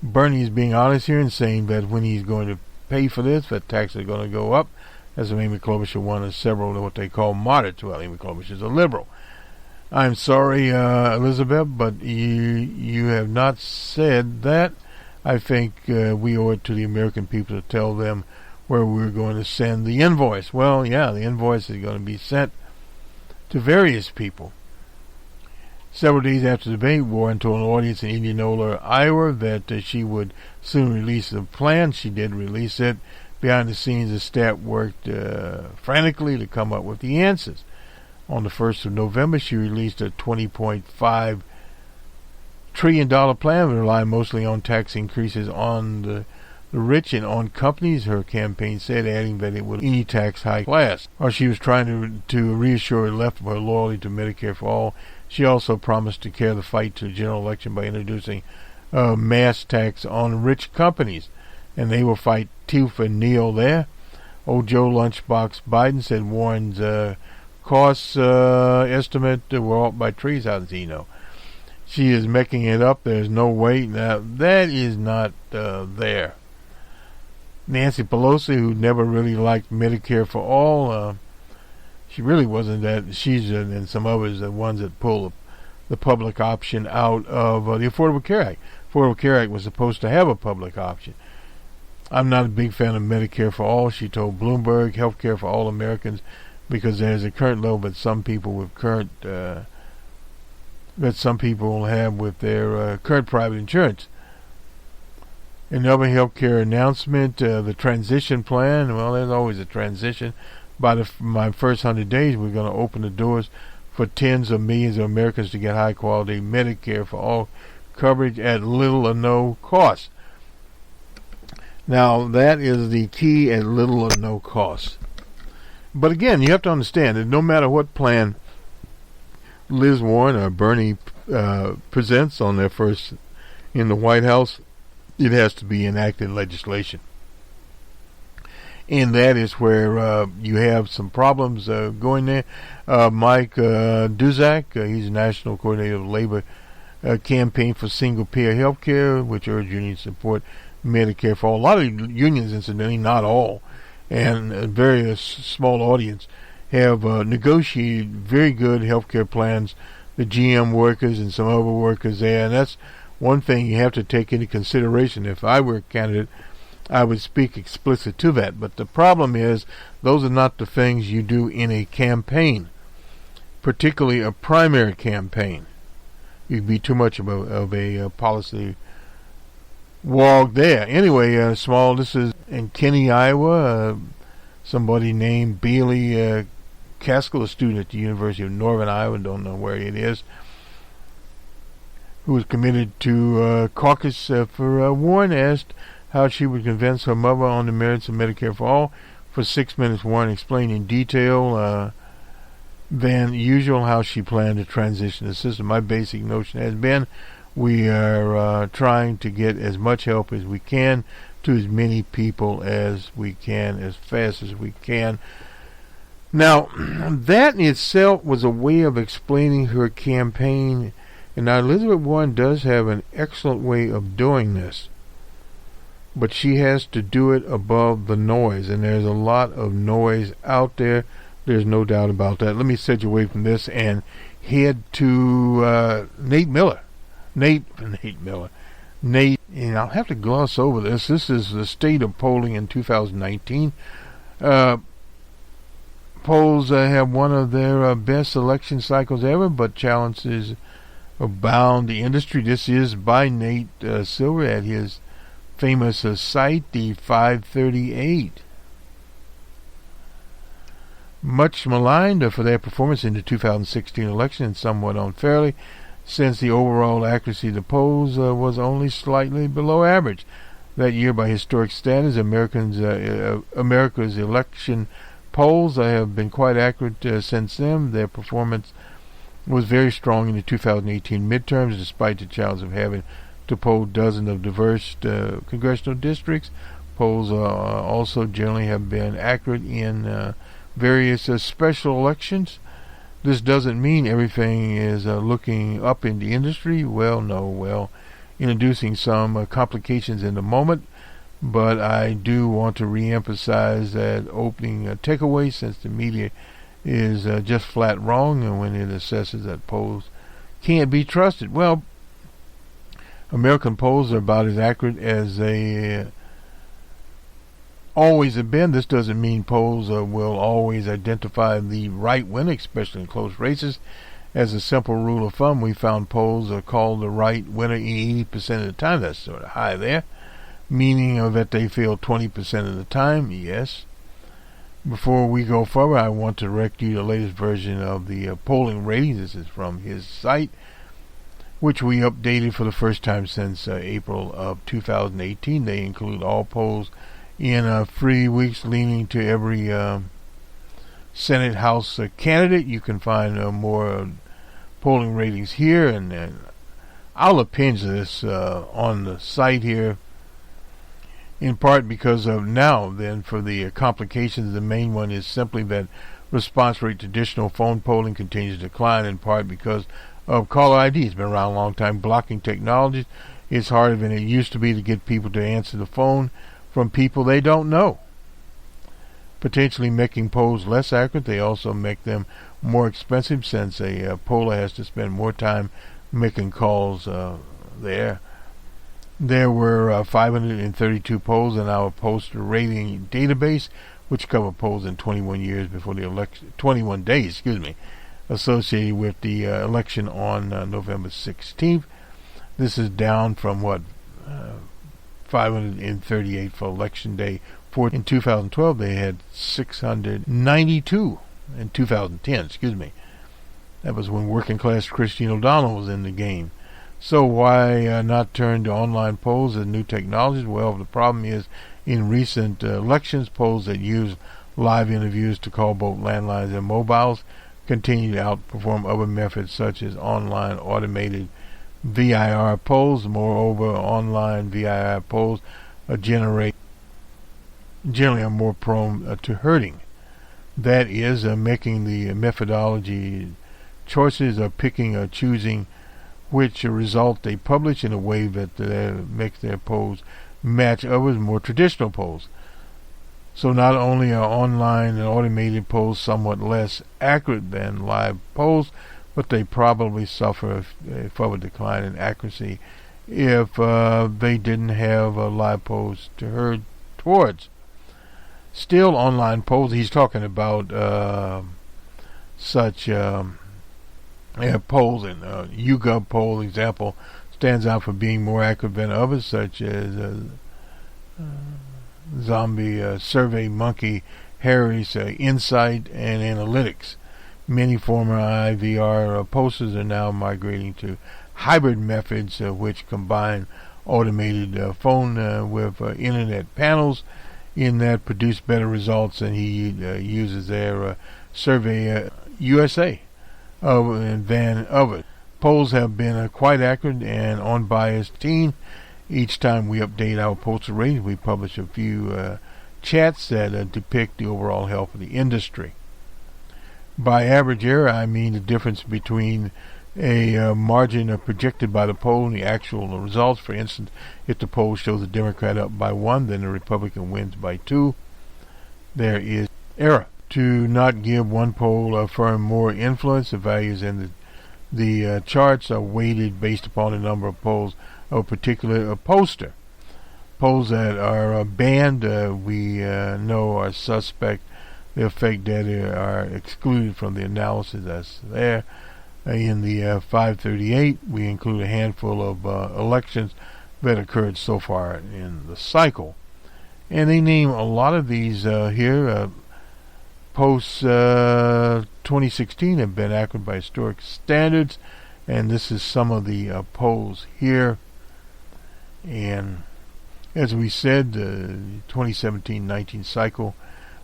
Bernie's being honest here and saying that when he's going to pay for this, that taxes are going to go up. As Amy Klobuchar, one of several of what they call moderates. Well, Amy Klobuchar is a liberal. I'm sorry, Elizabeth, but you have not said that. I think we owe it to the American people to tell them where we're going to send the invoice. Well, yeah, the invoice is going to be sent to various people. Several days after the debate, Warren told an audience in Indianola, Iowa, that she would soon release the plan. She did release it. Behind the scenes, the staff worked frantically to come up with the answers. On the 1st of November, she released a $20.5 trillion plan, relying mostly on tax increases on the rich and on companies, her campaign said, adding that it would any tax hike last. While she was trying to reassure the left of her loyalty to Medicare for all, she also promised to carry the fight to the general election by introducing a mass tax on rich companies. And they will fight tooth and nail there. Old Joe Lunchbox Biden said Warren's cost estimate were off by trees. How does he know? She is making it up. There's no way. Now, that is not there. Nancy Pelosi, who never really liked Medicare for all, she really wasn't that. She's and some others, the ones that pull the public option out of the Affordable Care Act. Affordable Care Act was supposed to have a public option. I'm not a big fan of Medicare for all, she told Bloomberg. Health care for all Americans, because there's a current level that some people with current that some people have with their current private insurance. Another health care announcement: the transition plan. Well, there's always a transition. By my first 100 days, we're going to open the doors for tens of millions of Americans to get high-quality Medicare for all coverage at little or no cost. Now, that is the key, at little or no cost. But again, you have to understand that no matter what plan Liz Warren or Bernie presents on their first in the White House, it has to be enacted legislation. And that is where you have some problems going there. Mike Duzak, he's National Coordinator of the Labor Campaign for Single-Payer Health Care, which urged unions to support Medicare for all. A lot of unions, incidentally, not all, and a very small audience, have negotiated very good health care plans, the GM workers and some other workers there, and that's one thing you have to take into consideration. If I were a candidate, I would speak explicit to that. But the problem is, those are not the things you do in a campaign, particularly a primary campaign. You'd be too much of a policy wog there. Anyway, this is in Kenny, Iowa. Somebody named Bailey Caskell, a student at the University of Northern Iowa, don't know where it is, who was committed to caucus for Warren, asked how she would convince her mother on the merits of Medicare for All. For 6 minutes, Warren explained in detail than usual how she planned to transition the system. My basic notion has been we are trying to get as much help as we can to as many people as we can, as fast as we can. Now, that in itself was a way of explaining her campaign. And now Elizabeth Warren does have an excellent way of doing this, but she has to do it above the noise, and there's a lot of noise out there. There's no doubt about that. Let me set you away from this and head to Nate, and I'll have to gloss over this. This is the state of polling in 2019. Polls have one of their best election cycles ever, but challenges abound. The industry. This is by Nate Silver at his famous site, the 538. Much maligned for their performance in the 2016 election, and somewhat unfairly, since the overall accuracy of the polls was only slightly below average. That year, by historic standards, America's election polls have been quite accurate since then. Their performance was very strong in the 2018 midterms, despite the challenge of having to poll dozens of diverse congressional districts. Polls also generally have been accurate in various special elections. This doesn't mean everything is looking up in the industry. Well, no. Well, introducing some complications in the moment, but I do want to re-emphasize that opening takeaway, since the media is just flat wrong and when it assesses that polls can't be trusted. Well, American polls are about as accurate as they always have been. This doesn't mean polls will always identify the right winner, especially in close races. As a simple rule of thumb, we found polls called the right winner 80% of the time. That's sort of high there, meaning that they fail 20% of the time. Yes. Before we go forward, I want to direct you to the latest version of the polling ratings. This is from his site, which we updated for the first time since April of 2018. They include all polls in 3 weeks leaning to every Senate House candidate. You can find more polling ratings here, and I'll append this on the site here, in part because of now then for the complications. The main one is simply that response rate to traditional phone polling continues to decline, in part because of caller ID. It's been around a long time. Blocking technologies. It's harder than it used to be to get people to answer the phone from people they don't know, potentially making polls less accurate. They also make them more expensive, since a poller has to spend more time making calls there. There were 532 polls in our poster rating database, which cover polls in 21 years before the election, 21 days, associated with the election on November 16th. This is down from 538 for election day. In 2012, they had 692 in 2010. That was when working class Christine O'Donnell was in the game. So why not turn to online polls and new technologies? Well, the problem is, in recent elections, polls that use live interviews to call both landlines and mobiles continue to outperform other methods such as online automated VIR polls. Moreover, online VIR polls generally are more prone to hurting. That is, making the methodology choices of picking or choosing which result they publish in a way that makes their polls match others, more traditional polls. So not only are online and automated polls somewhat less accurate than live polls, but they probably suffer a further decline in accuracy if they didn't have live polls to herd towards. Still, online polls, he's talking about such polls, and YouGov poll example stands out for being more accurate than others, such as Zombie Survey Monkey, Harry's Insight, and Analytics. Many former IVR posters are now migrating to hybrid methods, which combine automated phone with internet panels, in that produce better results, and he uses their Survey USA than others. Polls have been quite accurate and unbiased. Each time we update our postal ratings, we publish a few chats that depict the overall health of the industry. By average error, I mean the difference between a margin projected by the poll and the actual results. For instance, if the poll shows the Democrat up by 1, then the Republican wins by 2. There is error. To not give one poll firm more influence, the values in the charts are weighted based upon the number of polls of a particular pollster. Polls that are banned, we know are suspect. The effect data are excluded from the analysis that's there. In the 538, we include a handful of elections that occurred so far in the cycle. And they name a lot of these here. Post 2016 have been accurate by historic standards. And this is some of the polls here. And as we said, the 2017-19 cycle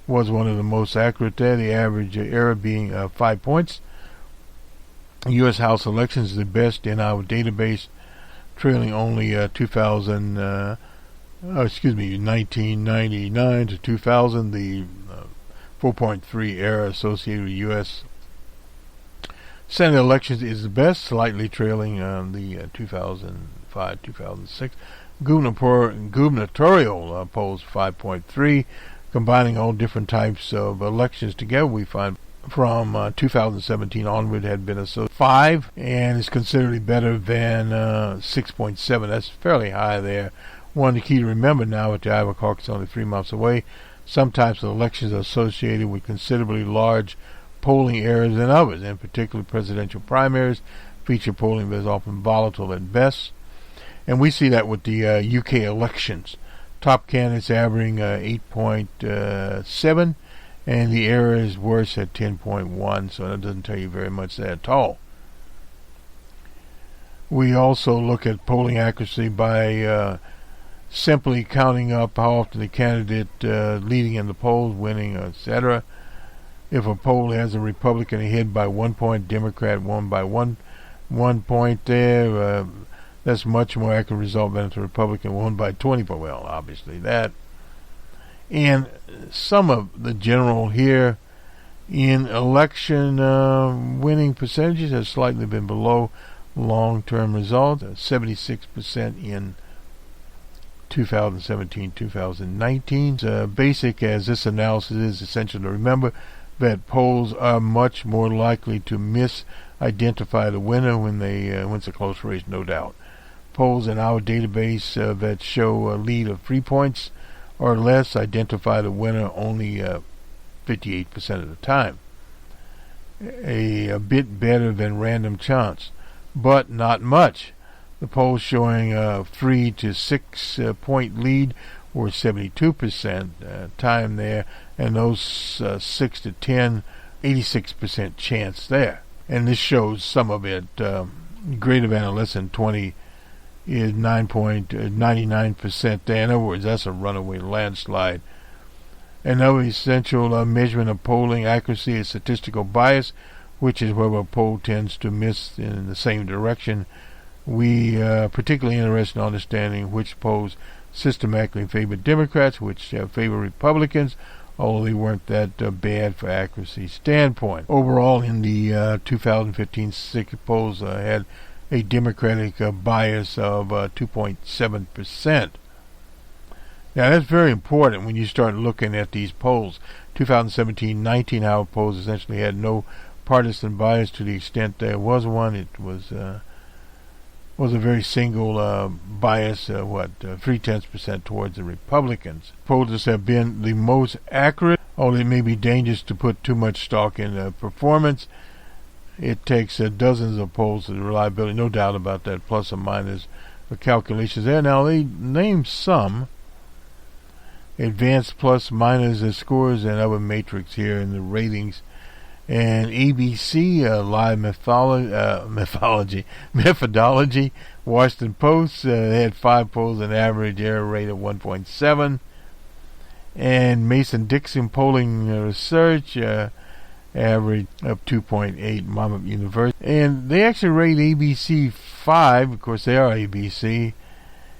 was one of the most accurate there, the average error being 5 points. U.S. House elections is the best in our database, trailing only 1999 to 2000, the 4.3 error associated with U.S. Senate elections is the best, slightly trailing the 2005-2006. Gubernatorial polls 5.3. Combining all different types of elections together, we find from 2017 onward had been a 5, and is considerably better than 6.7. That's fairly high there. One key to remember now, with the Iowa caucus only 3 months away, some types of elections are associated with considerably large polling errors than others. In particular, presidential primaries feature polling that is often volatile at best. And we see that with the UK elections. Top candidates averaging 8.7, and the error is worse at 10.1, so that doesn't tell you very much there at all. We also look at polling accuracy by simply counting up how often the candidate leading in the polls, winning, etc. If a poll has a Republican ahead by 1 point, Democrat won by one point there, that's much more accurate result than if the Republican won by 20 points. Well, obviously that. And some of the general here in election winning percentages has slightly been below long-term results, 76% in 2017-2019. Basic as this analysis is, essential to remember that polls are much more likely to misidentify the winner when it's a close race, no doubt. Polls in our database that show a lead of 3 points or less identify the winner only 58% of the time. A bit better than random chance, but not much. The polls showing a 3 to 6 point lead were 72% time there, and those 6 to 10, 86% chance there. And this shows some of it. Greater than or less than 20 is 9.99% there. In other words, that's a runaway landslide. Another essential measurement of polling accuracy is statistical bias, which is where a poll tends to miss in the same direction. We are particularly interested in understanding which polls systematically favor Democrats, which favor Republicans, although they weren't that bad for accuracy standpoint. Overall, in the 2015 polls had a Democratic bias of 2.7%. Now that's very important when you start looking at these polls. 2017-19 Iowa polls essentially had no partisan bias to the extent there was one. It was a very single bias, 0.3% towards the Republicans. Polls have been the most accurate, although it may be dangerous to put too much stock in performance. It takes dozens of polls to the reliability, no doubt about that, plus or minus the calculations there. Now, they name some advanced plus minus scores and other matrix here in the ratings. And ABC, live methodology. Washington Post, they had 5 polls, an average error rate of 1.7. And Mason-Dixon polling research, average of 2.8. Monmouth University. And they actually rate ABC 5, of course they are ABC.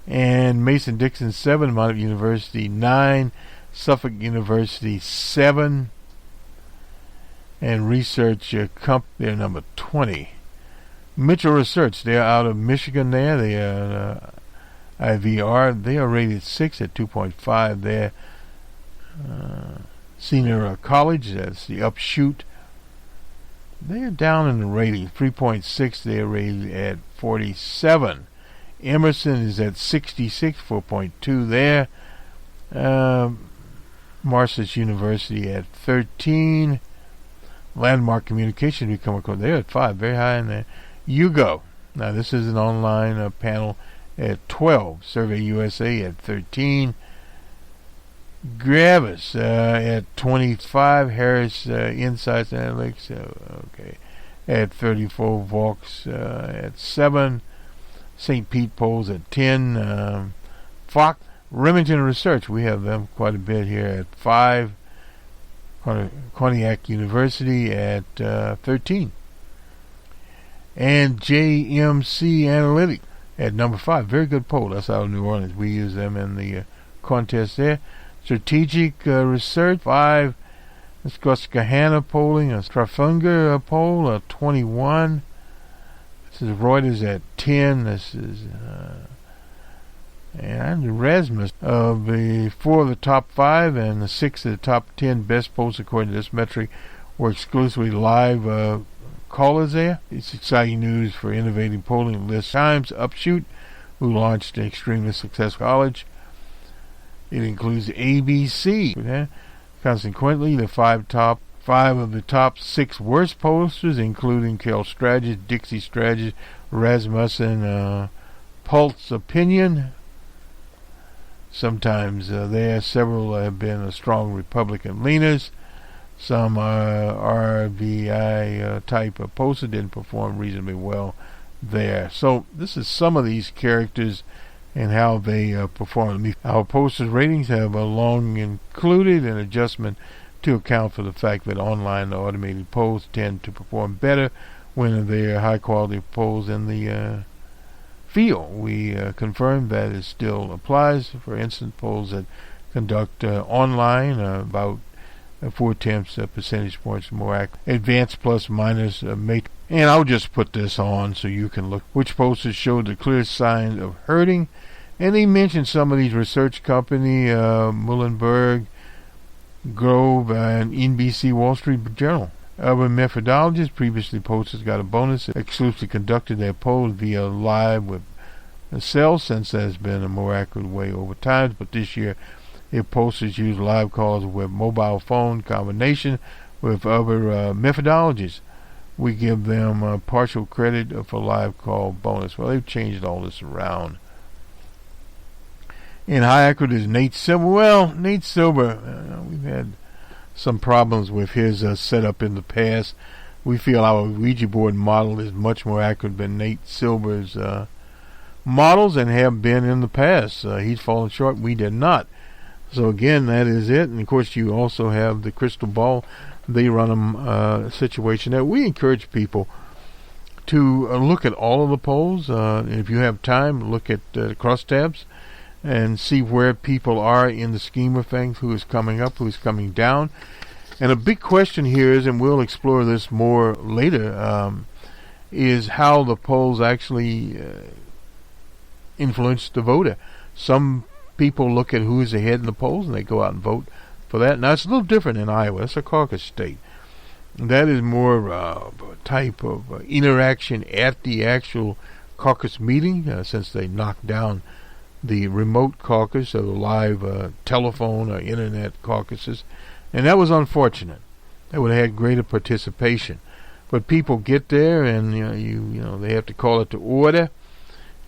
And Mason-Dixon 7, Monmouth University 9, Suffolk University 7. And Research they're number 20. Mitchell Research, they're out of Michigan there. They are IVR. They are rated 6 at 2.5 there. Senior College, that's the Upshoot. They're down in the rating. 3.6, they're rated at 47. Emerson is at 66, 4.2 there. Marcus University at 13. Landmark Communication, we come across, they're at 5, very high in there. Hugo, now this is an online panel at 12. Survey USA at 13. Gravis at 25. Harris Insights Analytics, okay, at 34. Vox at 7. St. Pete polls at 10. Fox, Remington Research, we have them quite a bit here at 5. Cognac University at 13. And JMC Analytics at number 5. Very good poll. That's out of New Orleans. We use them in the contest there. Strategic Research 5. Susquehanna polling. Trafalgar poll 21. This is Reuters at 10. This is and Erasmus of the 4 of the top 5 and the 6 of the top 10 best polls according to this metric were exclusively live callers there. It's exciting news for innovating polling list. Times Upshoot, who launched an extremely successful college. It includes ABC. Consequently, the 5 of the top 6 worst pollsters, including Carol Strategies, Dixie Strategies, Rasmussen, Pulse Opinion. Sometimes there, several have been strong Republican leaners. Some RBI type of poster didn't perform reasonably well there. So this is some of these characters and how they perform. Our posters ratings have long included an adjustment to account for the fact that online automated polls tend to perform better when they're high quality polls in the field. We confirm that it still applies. For instance, polls that conduct online about 4/10 percentage points more accurate. Advanced plus minus matrix. And I'll just put this on so you can look which posters show the clear signs of hurting. And they mentioned some of these research company, Muhlenberg, Grove, and NBC Wall Street Journal. Urban methodologists previously posters got a bonus. Exclusively conducted their polls via live with cells, since that has been a more accurate way over time. But this year, if posters use live calls with mobile phone combination with other methodologies, we give them partial credit for live call bonus. Well, they've changed all this around. In high accurate is Nate Silver. Well, Nate Silver, we've had some problems with his setup in the past. We feel our Ouija board model is much more accurate than Nate Silver's models and have been in the past. He's fallen short. We did not. So again, that is it. And of course, you also have the crystal ball. They run a situation that we encourage people to look at all of the polls. If you have time, look at crosstabs and see where people are in the scheme of things, who is coming up, who is coming down. And a big question here is, and we'll explore this more later, is how the polls actually influence the voter. Some people look at who is ahead in the polls and they go out and vote for that. Now, it's a little different in Iowa. It's a caucus state. That is more a type of interaction at the actual caucus meeting, since they knocked down the remote caucus, or the live telephone or internet caucuses, and that was unfortunate. They would have had greater participation, but people get there, and they have to call it to order,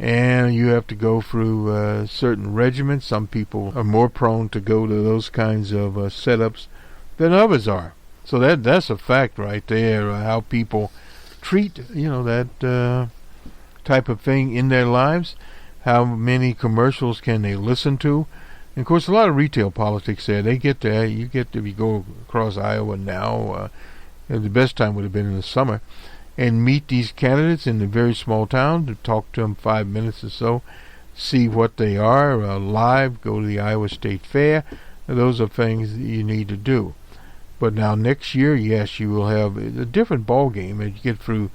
and you have to go through certain regiments. Some people are more prone to go to those kinds of setups than others are. So that's a fact right there, how people treat, that type of thing in their lives. How many commercials can they listen to? And of course, a lot of retail politics there. They get there. You get to, if you go across Iowa now, the best time would have been in the summer, and meet these candidates in a very small town, to talk to them 5 minutes or so, see what they are live, go to the Iowa State Fair. Those are things that you need to do. But now next year, yes, you will have a different ball game as you get through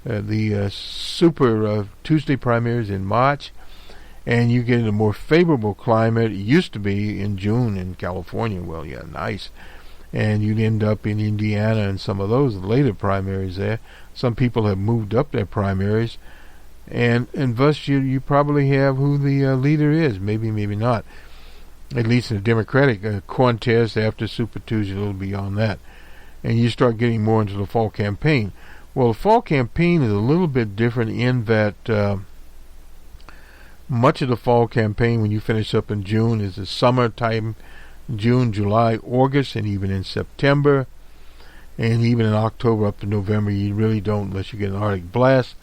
the Super Tuesday primaries in March, and you get in a more favorable climate. It used to be in June in California. Well, yeah, nice. And you'd end up in Indiana and some of those later primaries there. Some people have moved up their primaries, and thus you probably have who the leader is. Maybe not. At least in the Democratic contest after Super Tuesday, a little beyond that. And you start getting more into the fall campaign. Well, the fall campaign is a little bit different in that much of the fall campaign, when you finish up in June, is the summertime, June, July, August, and even in September. And even in October up to November, you really don't, unless you get an Arctic blast,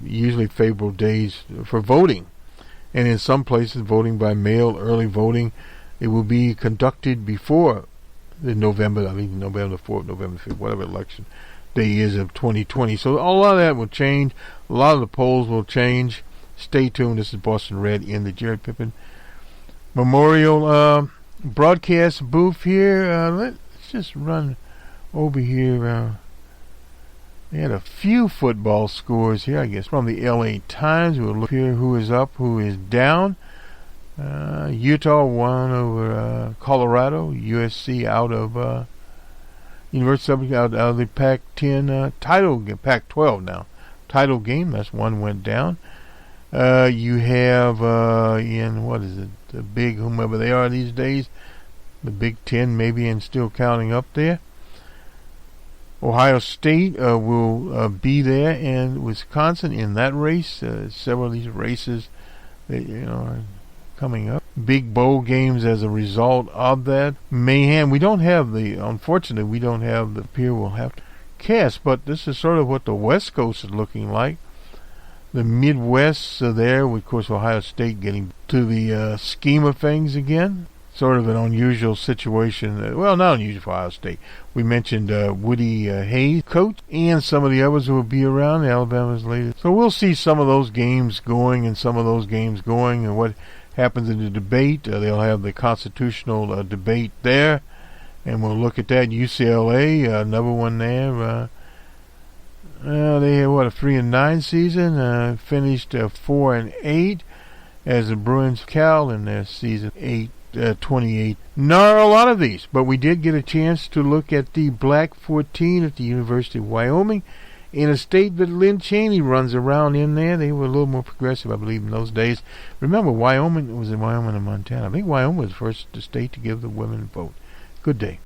usually favorable days for voting. And in some places, voting by mail, early voting, it will be conducted before the November 4th, November 5th, whatever election day is of 2020. So a lot of that will change. A lot of the polls will change. Stay tuned. This is Boston Red in the Jerry Pippin Memorial broadcast booth here. Let's just run over here. They had a few football scores here, I guess, from the LA Times. We'll look here who is up, who is down. Utah won over Colorado. USC out of University out of the Pac-10 title game, Pac-12 now. Title game, that's one went down. You have in, what is it, the big, whomever they are these days, the Big Ten maybe, and still counting up there. Ohio State will be there, and Wisconsin in that race. Several of these races that are coming up. Big bowl games as a result of that mayhem. Unfortunately, we don't have the peer we'll have to cast, but this is sort of what the West Coast is looking like. The Midwest there, with, of course, Ohio State getting to the scheme of things again. Sort of an unusual situation. Well, not unusual for Ohio State. We mentioned Woody Hayes, coach, and some of the others who will be around, Alabama's latest. So we'll see some of those games going and some of those games going, and what happens in the debate. They'll have the constitutional debate there, and we'll look at that. UCLA, another one there. They had, a 3-9 season, finished 4-8, as the Bruins Cal in their season 28. Not a lot of these, but we did get a chance to look at the Black 14 at the University of Wyoming, in a state that Lynn Cheney runs around in there. They were a little more progressive, I believe, in those days. Remember, Wyoming was in Wyoming and Montana. I think Wyoming was the first state to give the women a vote. Good day.